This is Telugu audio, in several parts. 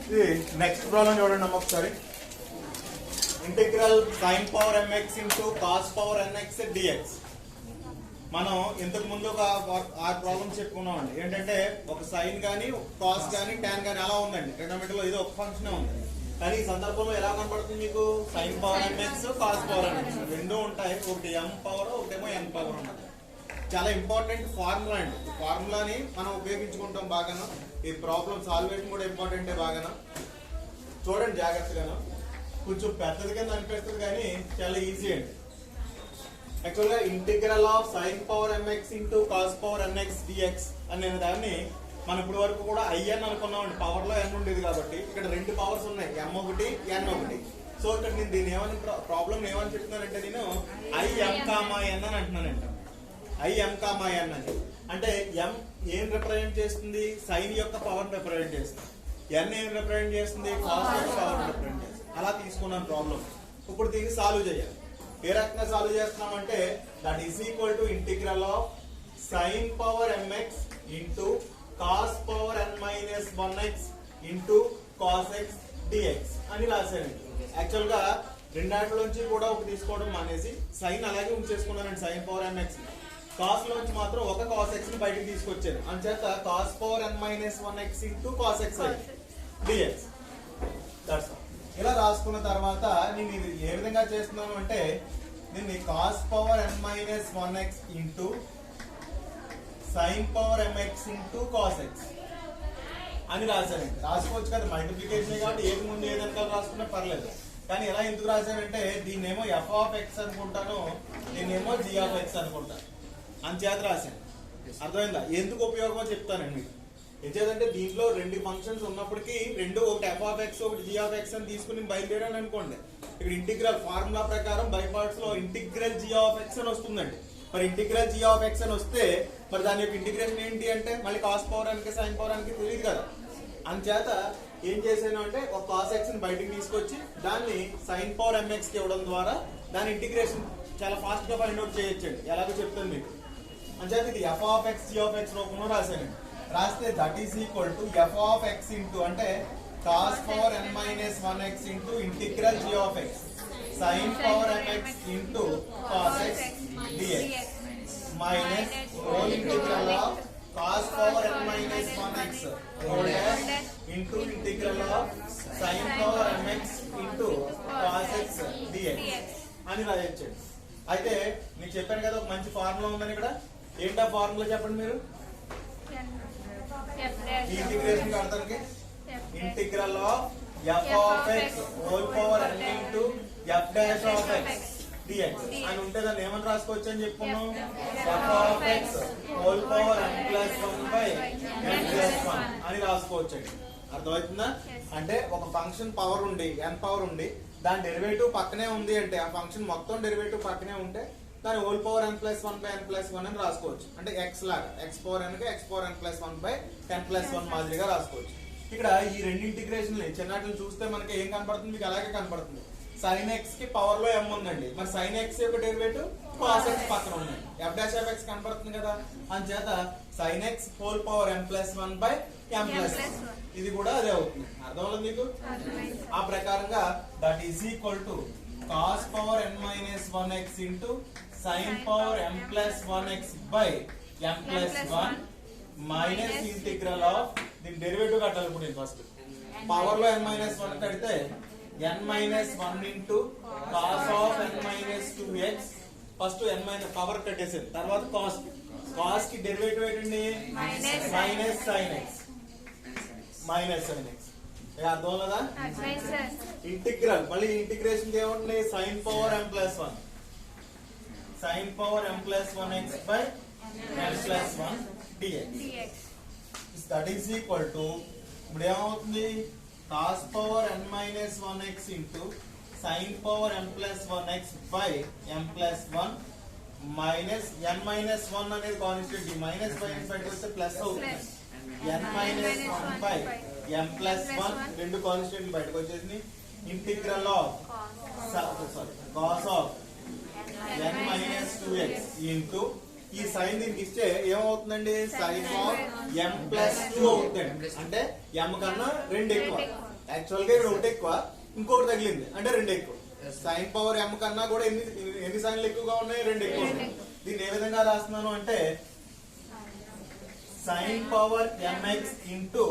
ఇది నెక్స్ట్ ప్రాబ్లం చూడండి అమ్మ ఒకసారి. Integral sin power mx into cos power nx dx. మనం ఇంతకు ముందు ఒక 6 ప్రాబ్లమ్స్ చెప్పుకున్నామండి. ఏంటంటే ఒక సైన్ కానీ కాస్ కానీ tan కానీ అలా ఉందండి. ట్రిగ్నోమెట్రీలో ఇది ఒక ఫంక్షన్ ఉంది. కానీ ఈ సందర్భంలో ఎలా కనబడుతుంది మీకు? sin power mx cos power nx రెండు ఉంటాయి. ఒకటి m పవర్ ఒకటేమో n పవర్ ఉంటుంది. చాలా ఇంపార్టెంట్ ఫార్ములా అండి. ఈ ఫార్ములాని మనం ఉపయోగించుకుంటాం బాగాను. ఈ ప్రాబ్లమ్ సాల్వేషన్ కూడా ఇంపార్టెంటే బాగాను. చూడండి జాగ్రత్తగాను. కొంచెం పెద్దది కింద అనిపిస్తుంది కానీ చాలా ఈజీ అండి. యాక్చువల్గా integral of sin power mx into cos power nx dx అనే దాన్ని మనం ఇప్పుడు వరకు కూడా IN అనుకున్నామండి. పవర్ లో n ఉండేది కాబట్టి ఇక్కడ రెండు పవర్స్ ఉన్నాయి, m ఒకటి n ఒకటి. సో ఇక్కడ నేను దీన్ని ఏమని ప్రాబ్లం ఏమని చెప్తున్నానంటే నేను IM, n అని అంటున్నానండి. IM, n అని అంటే m ఏం రిప్రజెంట్ చేస్తుంది? సైన్ యొక్క పవర్ రిప్రజెంట్ చేస్తుంది. n ఏం రిప్రజెంట్ చేస్తుంది? కాస్ యొక్క పవర్ రిప్రజెంట్ చేస్తుంది. అలా తీసుకున్నాను ప్రాబ్లం. ఇప్పుడు దీన్ని సాల్వ్ చేయాలి. ఏ రకంగా సాల్వ్ చేస్తున్నాం అంటే that is equal to integral of sin power mx into cos power n minus 1x into cos x dx అని రాశాను. యాక్చువల్ గా రెండాటిలోంచి కూడా ఒకటి తీసుకోవడం మానేసి సైన్ అలాగే ఉంచేసుకున్నానండి. sin పవర్ mx కాస్ లోంచి మాత్రం ఒక కాస్ x ని బయటకు తీసుకొచ్చాను. అంచేత cos power n minus 1x into cos x dx. That's all. ఇలా రాసుకున్న తర్వాత నేను ఇది ఏ విధంగా చేస్తున్నాను అంటే దీన్ని cos power n minus 1x into sine power mx into cos x అని రాశానండి. రాసుకోవచ్చు కదా, మల్టిప్లికేషన్ కాబట్టి ఏది ముందు ఏది వెనకాల రాసుకున్నా పర్లేదు. కానీ ఎలా ఎందుకు రాశానంటే దీన్నేమో f ఆఫ్ x అనుకుంటాను, దీన్నేమో g ఆఫ్ x అనుకుంటాను. అంచేత రాశాను. అర్థమైందా? ఎందుకు ఉపయోగమో చెప్తానండి మీకు. ఎంచేదంటే దీంట్లో రెండు ఫంక్షన్స్ ఉన్నప్పటికీ రెండు ఒకటి f ఆఫ్ x ఒకటి g ఆఫ్ x అని తీసుకుని బయలుదేరాను అనుకోండి. ఇక్కడ ఇంటిగ్రల్ ఫార్ములా ప్రకారం బై పార్ట్స్ లో ఇంటిగ్రల్ g ఆఫ్ x అని వస్తుందండి. మరి ఇంటిగ్రల్ g ఆఫ్ x అని వస్తే మరి దాని యొక్క ఇంటిగ్రేషన్ ఏంటి అంటే మళ్ళీ కాస్ పవర్ n కి సైన్ పవర్ n కి తెలియదు కదా. అంచేత ఏం చేశాను అంటే ఒక కాస్ x ని బయటికి తీసుకొచ్చి దాన్ని సైన్ పవర్ mx కి ఇవ్వడం ద్వారా దాని ఇంటిగ్రేషన్ చాలా ఫాస్ట్ గా ఫైండ్ అవుట్ చేయొచ్చండి. ఎలాగో చెప్తాను మీకు. అంచేత ఇది f of x g of x రూపంలో రాశానండి. రాస్తే that is equal to f of x into అంటే cos power n minus 1x into integral g of x sine power mx into cos x dx minus whole integral of cos power n minus 1x whole into integral of sine power mx into cos x dx అని రాయొచ్చండి. అయితే మీకు చెప్పాను కదా ఒక మంచి ఫార్ములా ఉందని. ఇక్కడ ఏంటా ఫార్ములా చెప్పండి మీరు? ఇంటిగ్రేషన్ కడతానికి integral of f of x whole power n into f dash of x dx అని ఉంటే దాన్ని ఏమని రాసుకోవచ్చు అని చెప్పుకున్నాం? f of x whole power n plus 1 by n plus 1 అని రాసుకోవచ్చు అండి. అర్థమవుతుందా? అంటే ఒక ఫంక్షన్ పవర్ ఉండి n పవర్ ఉండి దాని డెరివేటివ్ పక్కనే ఉంది అంటే ఆ ఫంక్షన్ మొత్తం డెరివేటివ్ పక్కనే ఉంటే దాని whole power n plus 1 by n plus 1 అని రాసుకోవచ్చు. అంటే x లాగా x పవర్ n కి x power n plus 1 by n plus 1 మాదిరిగా రాసుకోవచ్చు. ఇక్కడ ఈ రెండు ఇంటిగ్రేషన్ చిన్నట్లు చూస్తే మనకి ఏం కనపడుతుంది? మీకు అలాగే కనపడుతుంది. sin x కి పవర్ లో m ఉందండి. మరి sin x యొక్క డెరివేటివ్ cos x పక్కన ఉందండి. f డాష్ ఆఫ్ x కనపడుతుంది కదా. అంచేత sin x whole power n plus 1 by m plus 1 ఇది కూడా అదే అవుతుంది. అర్థమవుతుంది మీకు? ఆ ప్రకారంగా that is equal to cos power n minus 1x into sin power m plus 1x by m plus 1 minus integral of దీని డెరివేటివ్ కట్టాలి. ఇప్పుడు నేను ఫస్ట్ పవర్ లో n మైనస్ 1 కడితే n minus 1 into cos of n minus 2x first n minus power కట్టేసారు. తర్వాత కాస్ కి డెరివేటివ్ ఏంటండి? Minus sin x minus sin x. అర్థం కదా? ఇంటిగ్రల్ మళ్ళీ ఇంటిగ్రేషన్ ఏముంటుంది? sin power m plus 1 sin power m plus 1x by m plus 1 dx that is equal to ఇప్పుడు ఏమవుతుంది? cos power n minus 1x into sin power m plus 1x by m plus 1 minus n minus 1 అనేది కాన్స్టెంట్. మైనస్ బై బయటకు వస్తే ప్లస్ అవుతుంది. n minus 1 by m plus 1 రెండు కాన్స్టెంట్లు బయటకు వచ్చేసి integral of cos of n minus 2x into ఈ సైన్ దీనికి ఇస్తే ఏమవుతుందండి సైన్ ఆఫ్ m ప్లస్ 2 అవుతుంది. అంటే m కన్నా 2 ఎక్కువ. యాక్చువల్ గా ఇక్కడ 1 ఎక్కువ, ఇంకొకటి తగిలింది అంటే 2 ఎక్కువ. సైన్ పవర్ m కన్నా కూడా ఎన్ని సైన్లు ఎక్కువగా ఉన్నాయి? 2 ఎక్కువ ఉన్నాయి. దీన్ని ఏ విధంగా రాస్తున్నాను అంటే sign power mx into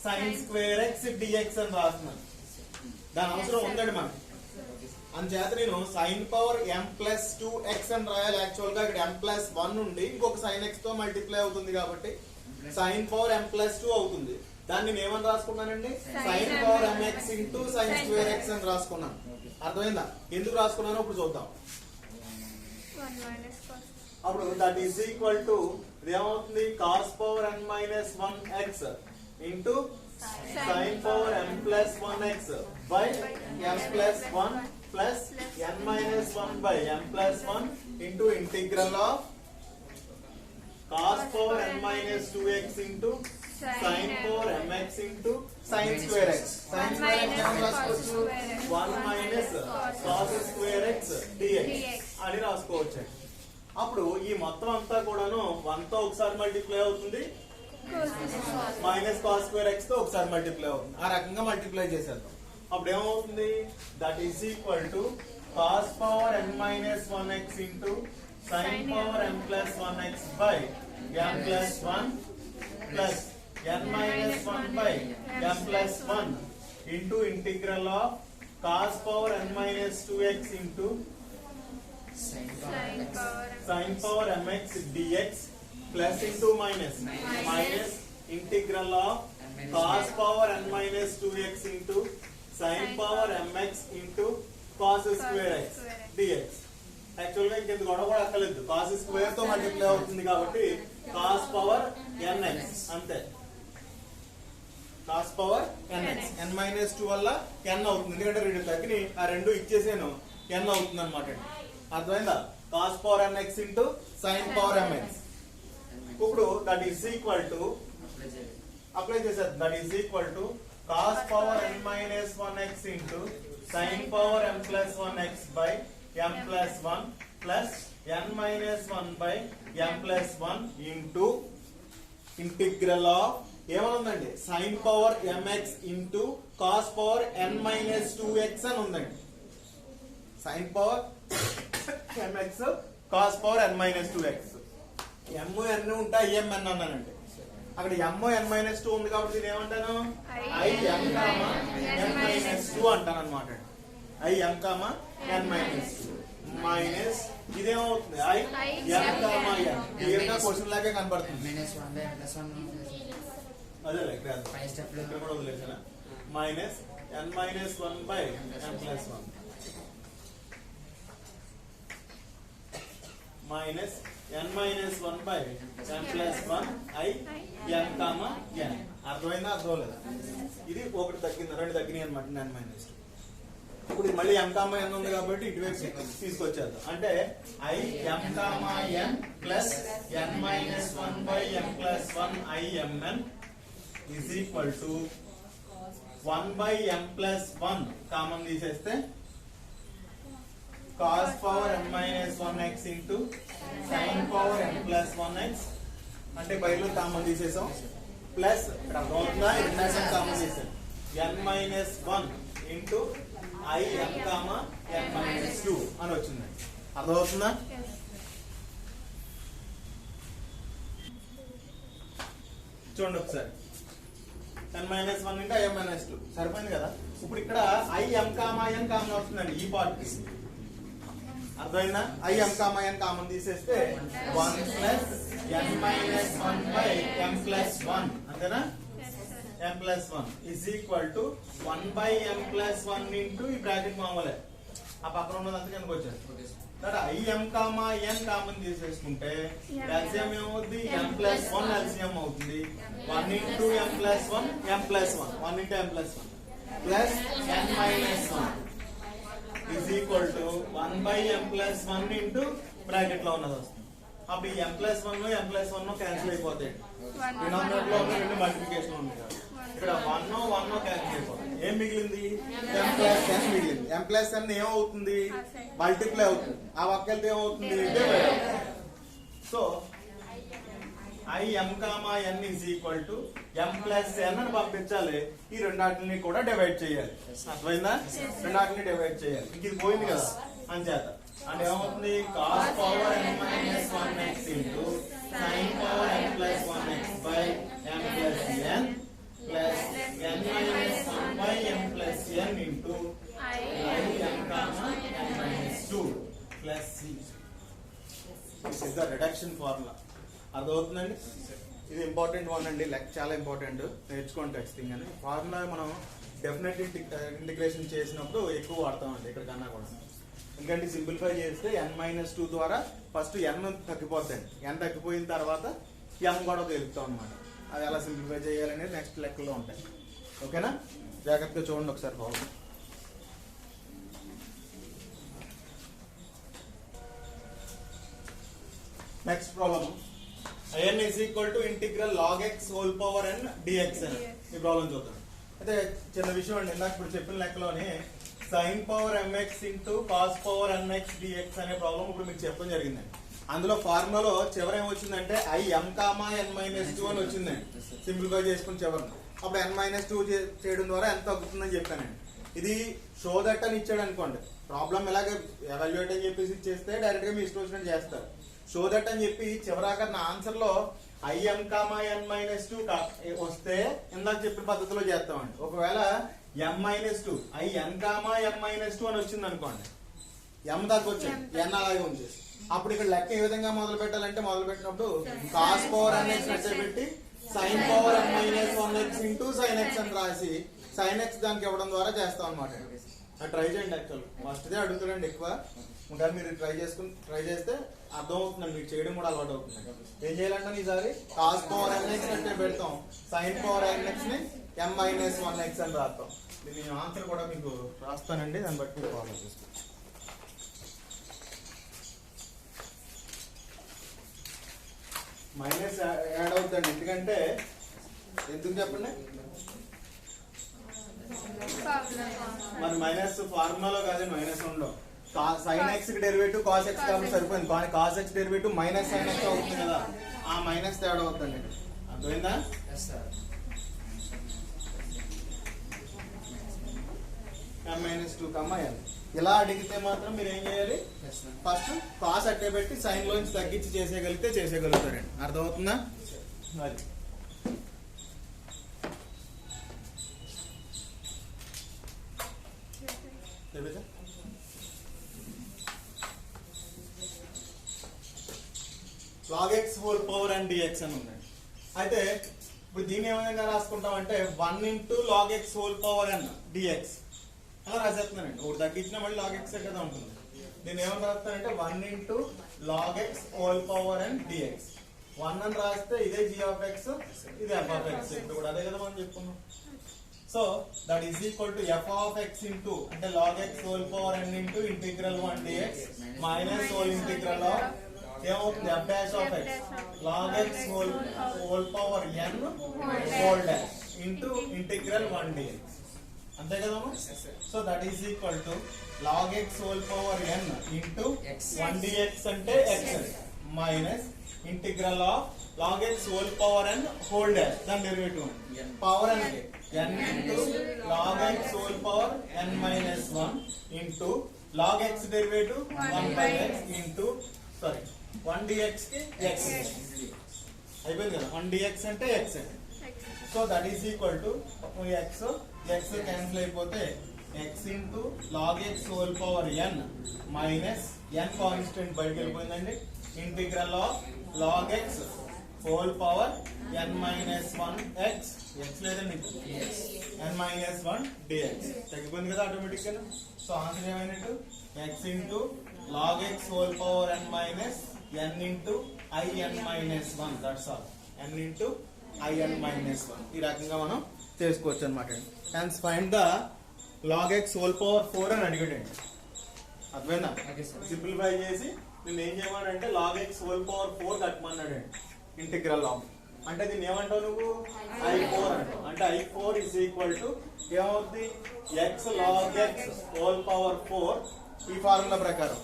sine square x dx అని రాస్తున్నాను. దాని అవసరం ఉందండి మనకి. అందుచేత నేను sign power m plus 2x అని రాయాలి. యాక్చువల్ గా ఇక్కడ m ప్లస్ 1 ఉండి ఇంకొక సైన్ x తో మల్టిప్లై అవుతుంది కాబట్టి సైన్ పవర్ m ప్లస్ 2 అవుతుంది. దాన్ని నేను ఏమని రాసుకున్నానండి? Sine power mx into sine square x అని రాసుకున్నాను. అర్థమైందా? ఎందుకు రాసుకున్నానో ఇప్పుడు చూద్దాం. అప్పుడు దట్ ఈస్ ఈక్వల్ టు ఏమవుతుంది? Cos power n minus 1x into sine power m plus 1x by m plus 1 plus n minus 1 by m plus 1 into integral of cos power n minus 2x into sine power mx into sine square x. Sine square x ఏమని రాసుకోవచ్చు? 1 minus cos square x dx అని రాసుకోవచ్చు. అప్పుడు ఈ మొత్తం అంతా కూడాను 1 తో ఒకసారి మల్టిప్లై అవుతుంది, మైనస్ కాస్ స్క్వేర్ x తో ఒకసారి మల్టిప్లై అవుతుంది. ఆ రకంగా మల్టిప్లై చేసేద్దాం. అప్పుడు ఏమవుతుంది? That is equal to cos power n minus 1x into sine power m plus 1x by m plus 1 plus n minus 1 by m plus 1 into integral of cos power n minus 2x into sine power mx dx plus into minus minus integral of cos power n minus 2x into sine power mx into cos square x dx. Actual గా ఇంకెంత గొడవ కూడా అక్కర్లేదు, కాస్ స్క్వేర్ తో మల్టిప్లై అవుతుంది కాబట్టి కాస్ పవర్ nx అంతే. Cos power nx n minus 2 వల్ల n అవుతుంది, ఎందుకంటే 2 తగ్గిని ఆ 2 ఇచ్చేసాను, n అవుతుంది అనమాట. అర్థమైందా? Cos power nx into sine power mx. ఇప్పుడు that is equal to apply చేసేది. That is equal to cos power n minus 1x into sine power m plus 1x by m plus 1 plus n minus 1 by m plus 1 into integral of ఏమనుందండి? Sine power mx into cos power n minus 2x అని ఉందండి. Sine power mx cos power n minus 2x. m n ఉంటే im n అన్నానండి. అక్కడ m n మైనస్ 2 ఉంది కాబట్టి నేను ఏమంటాను? i m comma n minus 2 అంటాను అనమాట. i m comma n minus 2 minus ఇదేమవుతుంది? i m comma n. Clear గా క్వశ్చన్ లాగే కనబడుతుంది. అదే ఇక్కడ కూడా వదిలేసానా? Minus n minus 1 by m plus 1 minus n minus 1 by m plus 1 i n comma n. అర్థమైందా? అర్థం లేదా? ఇది ఒకటి తగ్గింది, 2 తగ్గినాయి అనమాట n మైనస్ 2. ఇప్పుడు మళ్ళీ m కామా n ఉంది కాబట్టి ఇటువైపు తీసుకొచ్చేద్దాం. అంటే i m comma n plus n minus 1 by m plus 1 i m n is equal to 1 by m plus 1 common తీసేస్తే cos power m minus 1x into sin power m plus 1x అంటే బయలు కామన్ తీసేసాం ప్లస్ ఇక్కడ అవుతుందా? ఇండక్షన్ కామన్ తీసాం n minus 1 into i m comma n minus 2 అని వచ్చింది. అర్థమవుతుందా? చూడండి ఒకసారి n minus 1 into i m minus 2 సరిపోయింది కదా. ఇప్పుడు ఇక్కడ i m comma n common వస్తుందండి ఈ పార్ట్ కి. అర్థమైందా? i m comma n common తీసేస్తే 1 plus n minus 1 by m plus 1 అంతేనా? m plus 1 is equal to 1 by m plus 1 into ఈ బ్రాకెట్ మామూలే, ఆ పక్కన ఉన్నదంతా కిందకి వచ్చేది. i m comma n common తీసేసుకుంటే LCM ఏమవుతుంది? m ప్లస్ 1 LCM అవుతుంది. 1 into m plus 1 m plus 1 1 into m plus 1 plus n minus 1 is equal to 1 by m plus 1 into bracket లో ఉన్నది వస్తుంది. అప్పుడు ఈ m plus 1 m plus 1 cancel అయిపోతాయి. డినామినేటర్ లో ఉన్న రెండు మల్టిప్లికేషన్ ఉంది కదా, ఇక్కడ 1 1 క్యాన్సిల్ అయిపోతుంది. ఏం మిగిలింది? m ప్లస్ n మిగిలింది. m ప్లస్ n ఏమవుతుంది? మల్టిప్లై అవుతుంది. ఆ పక్క వెళ్తే ఏమవుతుంది? డివైడ్ అవుతుంది. So I m comma n is equal to m plus n అని పంపించాలి. ఈ రెండాటిని కూడా డివైడ్ చేయాలి. అర్థమైందా? రెండాటిని డివైడ్ చేయాలి. ఇది పోయింది కదా అంచేత అంటే ఏమవుతుంది cos power n minus 1x into sine power n plus 1x by m plus n plus n minus 1 by m plus n into I m comma n minus 2 plus c. This is the reduction formula. అర్థమవుతుందండి? ఇది ఇంపార్టెంట్ వన్ అండి, చాలా ఇంపార్టెంట్, నేర్చుకోండి టెక్స్టింగ్ అని. ఫార్ములా మనం డెఫినెట్ ఇంటిగ్రేషన్ చేసినప్పుడు ఎక్కువ వాడతామండి ఇక్కడ కన్నా కూడా. ఎందుకంటే సింప్లిఫై చేస్తే n-2 ద్వారా ఫస్ట్ n తగ్గిపోతాయి. n తగ్గిపోయిన తర్వాత m కూడా తెలుపుతాం అనమాట. అది ఎలా సింప్లిఫై చేయాలనేది నెక్స్ట్ లెక్కలో ఉంటాయి. ఓకేనా? జాగ్రత్తగా చూడండి ఒకసారి formula. Next problem n is equal to integral log x whole power n dx అని ఈ ప్రాబ్లం చూద్దాం. అయితే చిన్న విషయం అండి, ఇందాక ఇప్పుడు చెప్పిన లెక్కలోనే sin power mx into cos power nx dx అనే ప్రాబ్లం ఇప్పుడు మీకు చెప్పడం జరిగిందండి. అందులో ఫార్ములాలో చివర ఏమొచ్చిందంటే i m comma n minus 2 అని వచ్చిందండి. సింప్లిఫై చేసుకుని చివరిని అప్పుడు n-2 చేయడం ద్వారా ఎంత తగ్గుతుందని చెప్పానండి. ఇది షో దట్ అని ఇచ్చాడు అనుకోండి, ప్రాబ్లం ఎలాగే ఎవాల్యుయేట్ అని చెప్పేసి చేస్తే డైరెక్ట్ గా మీ ఇష్టం వచ్చినట్టు చేస్తారు. షో దట్ అని చెప్పి చివరాక నా ఆన్సర్ లో im కామా n-2 వస్తే ఇందాక చెప్పిన పద్ధతిలో చేస్తామండి. ఒకవేళ m-2 in కామా m-2 అని వచ్చింది అనుకోండి, m దాకా వచ్చింది, n అలాగే ఉంచేసి అప్పుడు ఇక్కడ లెక్క ఏ విధంగా మొదలు పెట్టాలంటే మొదలు పెట్టినప్పుడు కాస్ పవర్ nx నచ్చే పెట్టి sine power n-1x into sine x అని రాసి సైన్ x దానికి ఇవ్వడం ద్వారా చేస్తాం అనమాట. ట్రై చేయండి. యాక్చువల్ ఫస్ట్దే అడుగుతాడండి ఎక్కువ ఉంటారు, మీరు ట్రై చేస్తే అర్థం అవుతుందండి, మీకు చేయడం కూడా అలవాటు అవుతుంది. ఏం చేయాలంటే ఈసారి కాస్ పవర్ nx అంటే పెడతాం, సైన్ పవర్ nx ని m-1x అని రాస్తాం. దీని ఆన్సర్ కూడా మీకు రాస్తానండి, దాన్ని బట్టి మీరు ఫాలో చేసుకోండి. మైనస్ యాడ్ అవుతుందండి, ఎందుకంటే ఎందుకు చెప్పండి, మరి మైనస్ ఫార్ములాలో కాదు, మైనస్ ఉండవు. సైన్ ఎక్స్ కి డెరివేటివ్ కాస్ ఎక్స్ కాబట్టి సరిపోయింది, కానీ cos X derivative minus sign X అవుతుంది కదా, ఆ మైనస్ తేడా అవుతుంది. అర్థమైందా? m-2 కమ్మా n ఇలా అడిగితే మాత్రం మీరు ఏం చేయాలి, ఫస్ట్ కాస్ అట్టే పెట్టి సైన్ లోంచి తగ్గించి చేసేయగలిగితే చేసేయగలుగుతారండి. అర్థమవుతుందా? అది log x whole power and dx అని ఉందండి. అయితే ఇప్పుడు దీన్ని ఏ విధంగా రాసుకుంటాం అంటే 1 into log x whole power n dx అలా రాసేస్తున్నానండి. ఒకటి తగ్గించిన మళ్ళీ log x కదా ఉంటుంది. దీన్ని ఏమని రాస్తానంటే 1 into log x whole power n dx. 1 అని రాస్తే ఇదే g of x, ఇది f of x. ఇప్పుడు కూడా అదే కదా మనం చెప్పుకున్నాం. So that is equal to f of x into అంటే log x whole power n into integral 1 dx minus whole integral of ఏమవుతుంది f dash of x log x whole power n whole dash into integral 1 dx. అంతే కదా? So that is equal to log x whole power n into 1 dx అంటే x minus integral of log x whole power n whole dash దాని derivative power n n into log x whole power n minus 1 into log x derivative 1 by x into 1 dx కి x అయిపోయింది కదా. 1 dx అంటే x. So that is equal to x cancel అయిపోతే x into log x whole power n minus n constant బయటకు వెళ్ళిపోయిందండి integral of log x whole power n minus 1 x లేదండి n minus 1 dx తగ్గిపోయింది కదా ఆటోమేటిక్ గా. సో ఆన్సర్ ఏమైనట్టు x into log x whole power n minus n into in minus 1. That's all. n into in minus 1 ఈ రకంగా మనం చేసుకోవచ్చు అనమాట. Hence find the log x whole power 4 అని అడిగాడండి. అర్థమైందా? సింప్లిఫై చేసి నేను ఏం చేయమన్నాడంటే log x whole power 4 కట్టమన్నాడండి ఇంటిగ్రల్ ఆఫ్. అంటే దీన్ని ఏమంటావు నువ్వు i4 అంటావు. అంటే i4 ఇస్ ఈక్వల్ టు ఏమవుతుంది x log x whole power 4 ఈ ఫార్ములా ప్రకారం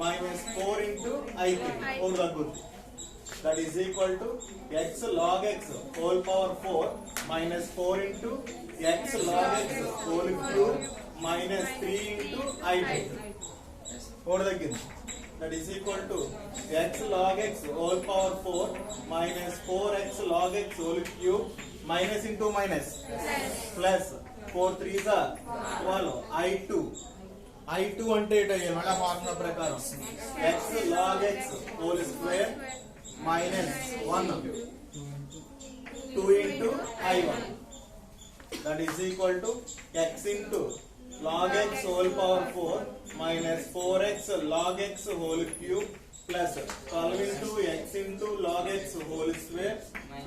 మైనస్ 4 ఇంటూ i3 4 తగ్గుద్ది that is equal to x log x whole power 4 minus 4 into x log x whole cube minus 3 into I2. What again? That is equal to x log x whole power 4 minus 4x log x whole cube minus into minus plus 4 3s are 12 I2 అంటే ఏమన్నా ఫార్ములా ప్రకారం x log x whole square minus 1 2 into I1 that is equal to x into log x whole power 4 minus 4x log x whole cube plus 12 into x into log x whole square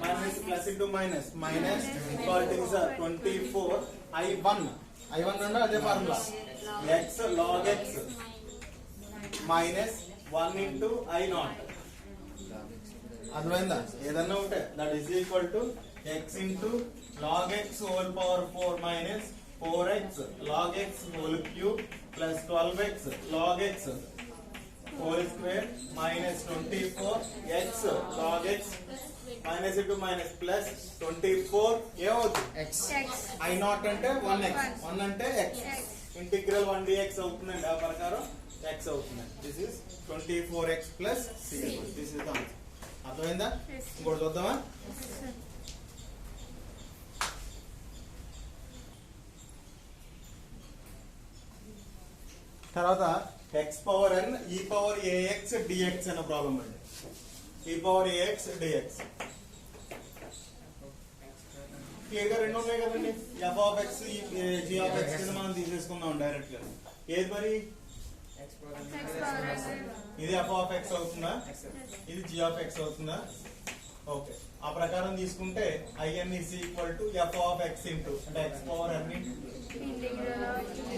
minus plus into minus 24 I1 అంటే అదే formula x log x minus 1 into I0 అర్థమైందా ఏదన్నా ఉంటే that is equal to x into log x whole power 4 minus 4x log x whole cube plus 12x log x whole square minus 24 x log x minus into minus plus 24 ఏమవుతుంది I0 అంటే 1x 1 అంటే x ఇంటిగ్రల్ 1dx అవుతుందండి ఆ ప్రకారం x అవుతుంది this is 24x plus c this is the answer అర్థమైందా ఇంకోటి చూద్దామా తర్వాత x power n e power ax dx అనే ప్రాబ్లం అండి e power ax dx clear గా రెండు ఉన్నాయి కదండి f of x g of x కింద మనం తీసేసుకుందాం డైరెక్ట్ గా ఏది మరి ఇది f ఆఫ్ x అవుతుందా ఇది g ఆఫ్ x అవుతుందా ఓకే ఆ ప్రకారం తీసుకుంటే in is equal to f of x into అంటే x power n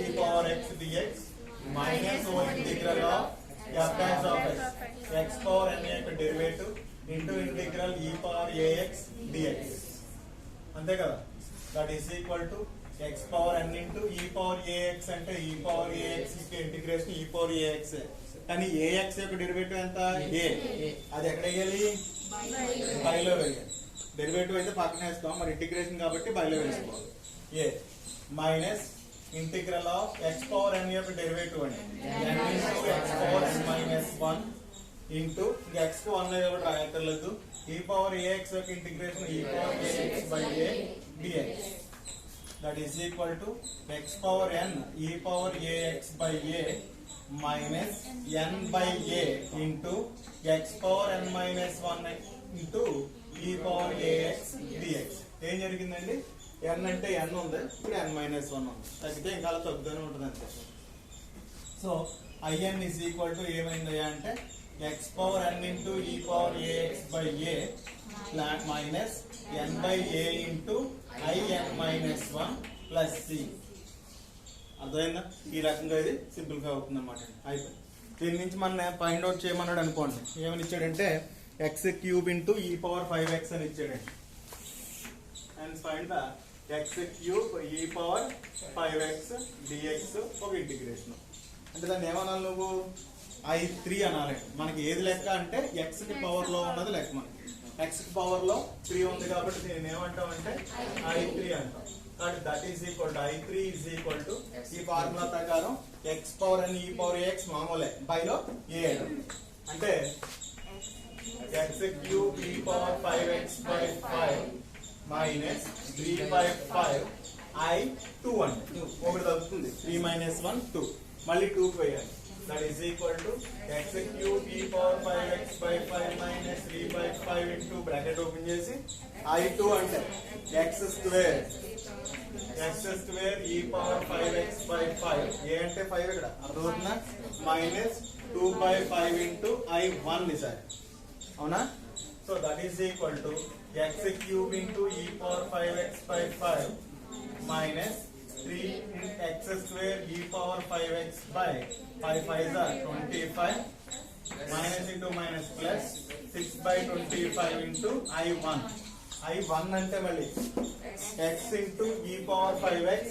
e power x dx minus whole integral of f dash of x x power n యొక్క derivative into integral e power ax dx అంతే కదా that is equal to x power n into e power ax అంటే e పవర్ ax కి ఇంటిగ్రేషన్ e పవర్ ax కానీ ax యొక్క డెరివేటివ్ ఎంత a అది ఎక్కడ వేయాలి బైలో వేయాలి డెరివేటివ్ అయితే పక్కన వేస్తాం మరి ఇంటిగ్రేషన్ కాబట్టి బైలో వేసుకోవాలి a minus integral of x power n యొక్క డెరివేటివ్ అండి n into x power n minus 1 into x కు 1 కాబట్టి రాయక్కర్లేదు e పవర్ ax యొక్క integration e power ax by a dx that is equal to x power n e power ax by a minus n by a into x power n minus 1 into e power ax dx ఏం జరిగిందండి n అంటే n ఉంది ఇప్పుడు n minus 1 ఉంది తగ్గితే ఇంకా అలా తగ్గుతూనే ఉంటుంది అంతే so in is equal to ఏమైంది అంటే x power n into e power ax by a minus n by a into in minus 1 plus c అర్థమైందా ఈ రకంగా ఇది సింపుల్ గా అవుతుంది అన్నమాట అయిపోయింది దీని నుంచి మనం ఫైండ్ అవుట్ చేయమన్నాడు అనుకోండి ఏమని ఇచ్చాడంటే x cube into e power 5x అని ఇచ్చాడండి and find the x cube e power 5x dx ఒక ఇంటిగ్రేషన్ అంటే దాన్ని ఏమనాలి నువ్వు I3 అనాలి మనకి ఏది లెక్క అంటే x కి పవర్ లో ఉన్నది లెక్క మనకి x కి పవర్ లో 3 ఉంది కాబట్టి దీన్ని ఏమంటాం అంటే I3 అంటాం కాబట్టి that is equal to I3 is equal to ఈ ఫార్ములా ప్రకారం x power n e power ax మామూలే బై లో a అంటే x cube e power 5x by 5 minus 3 by 5 I2 అంటే ఒకటి తగ్గుతుంది 3 minus 1 2 మళ్ళీ 2 కి వేయాలి that is equal to x cube e power 5x by 5 minus 3 by 5 into bracket open చేసి I2 అంటే x square e power 5x by 5 ఏ అంటే 5 ఇక్కడ అర్థమవుతుందా minus 2 by 5 into I1 నిసారి అవునా so that is equal to x cube into e power 5x by 5 minus 3 x square e power 5x by 5 5s are 25 minus into minus plus 6 by 25 into I1 అంటే మళ్ళీ x into e power 5x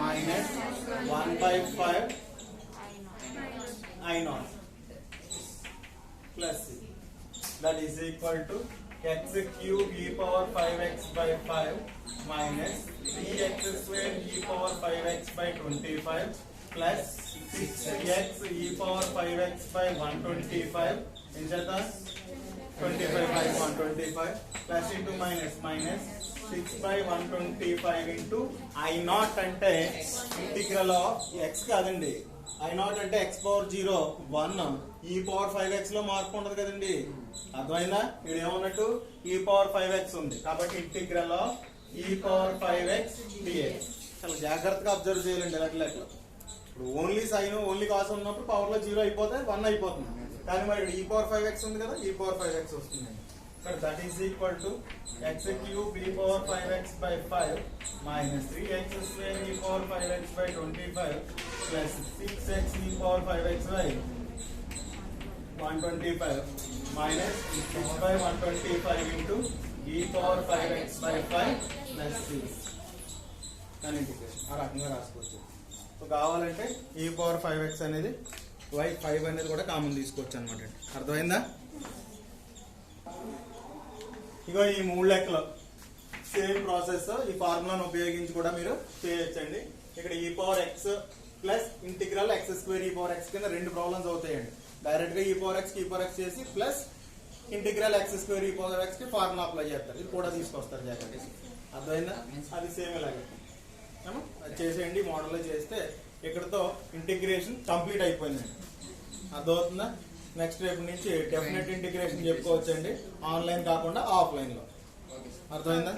minus 1 by 5 I naught plus c. That is equal to x cube e power 5x by 5 minus 3x square e power 5x by 25 plus 6x e power 5x by 125 in jata 25 by 125 plus into minus 6 by 125 into I naught అంటే ఇంటిగ్రల్ ఆఫ్ x కాదండి. I naught అంటే x power 0 1 e power 5x లో మార్పు ఉండదు కదండి. అర్థమైందా? ఇక్కడ ఏమన్నట్టు e పవర్ 5x ఉంది కాబట్టి integral of e power 5x dx. చాలా జాగ్రత్తగా అబ్జర్వ్ చేయాలండి లెక్కలు. ఇప్పుడు ఓన్లీ సైన్ ఓన్లీ కాస్ ఉన్నప్పుడు పవర్ లో 0 అయిపోతే 1 అయిపోతుంది. కానీ మరి ఇక్కడ e పవర్ 5x ఉంది కదా, e పవర్ 5x వస్తుంది. ఇక్కడ that is equal to x cube e power 5x by 5 minus 3x square e power 5x by 25 plus 6x e power 5x by 125 minus 6 by 125 into e power 5x by 5 plus 6 అని ఇంటిగ్రేషన్ ఆ రకంగా రాసుకోవచ్చు. సో కావాలంటే e పవర్ 5x అనేది y 5 అనేది కూడా కామన్ తీసుకోవచ్చు అనమాట. అర్థమైందా? ఇగో ఈ మూడు లెక్కలు సేమ్ ప్రాసెస్ ఈ ఫార్ములాను ఉపయోగించి కూడా మీరు చేయొచ్చండి. ఇక్కడ ఈ power X plus integral X square ఈ పవర్ ఎక్స్ కింద రెండు ప్రాబ్లమ్స్ అవుతాయండి. డైరెక్ట్ గా ఈ పవర్ ఎక్స్ చేసి ప్లస్ ఇంటిగ్రల్ ఎక్స్ స్క్వేర్ ఈ పవర్ ఎక్స్ కి ఫార్ములా అప్లై చేస్తారు. ఇది కూడా తీసుకొస్తారు జాగ్రత్త. అర్థమైందా? అది సేమ్ ఇలాగే అది చేసేయండి. మోడల్లో చేస్తే ఇక్కడతో ఇంటిగ్రేషన్ కంప్లీట్ అయిపోయిందండి. అర్థమవుతుందా? నెక్స్ట్ రేపు నుంచి డెఫినెట్ ఇంటిగ్రేషన్ చెప్పుకోవచ్చండి, ఆన్లైన్ కాకుండా ఆఫ్లైన్ లో. అర్థమైందా?